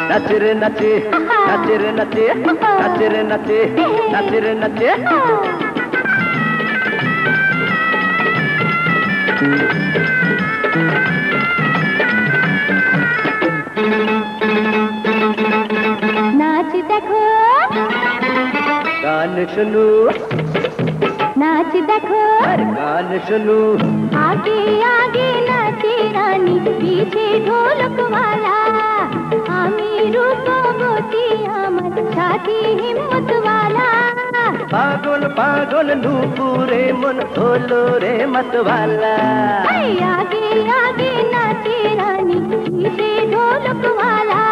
নাচে রে নাচে নাচে রে নাচে নাচে রে নাচে নাচে রে নাচে नाच देखो गान सुनो नाच देखो गान सुनो आगे आगे नाचे रानी पीछे ढोलक वाला आमी रूपवती आमर साथी हिम्मत वाला पागल पागल नूपुरे मन होलो रे मतवाला आगे आगे नाचे रानी पीछे ढोलक वाला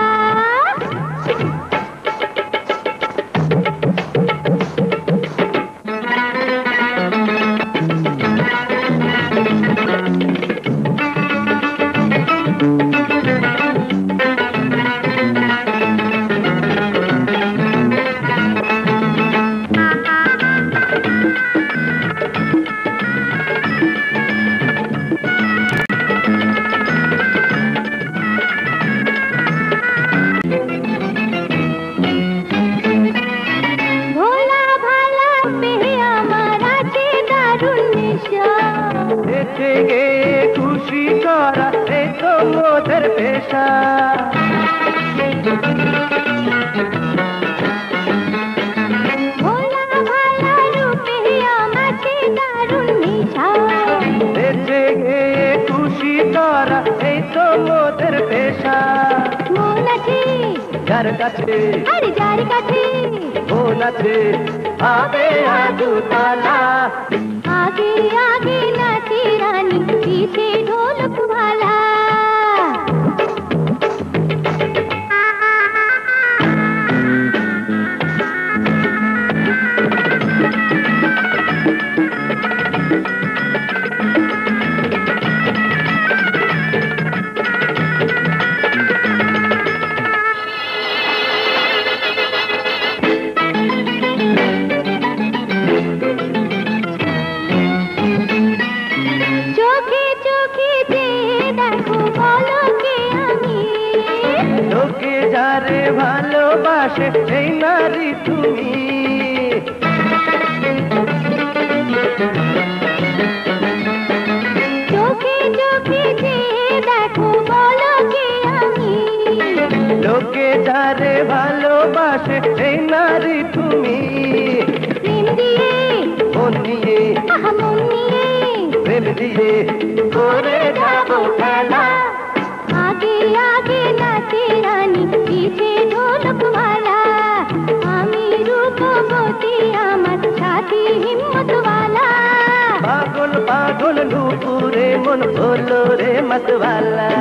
खुशी करा तो मोदर पेशा भोला भाला रुपया माचे दारुण निशा बेचे गे खुशी करा तो मोदर पेशा मोनाचे जार काछे अरे जार काछे मोनाचे आवे आदू ताला आगे आगे नाचे रानी पीछे ढोलक वाला যারে ভালোবাসে এই নারী তুমি চোখে চোখে যে দেখো বলো কে আমি লোকে যারে ভালোবাসে এই নারী তুমি প্রেম দিয়ে মন দিয়ে মন নিয়ে প্রেম দিয়ে করে যাবো খেলা आगे आगे नाचे रानी पीछे ढोलक वाला आमी रूपवती आमर साथी हिम्मत वाला पागल पागल नूपुरे मन भोलो रे मतवाला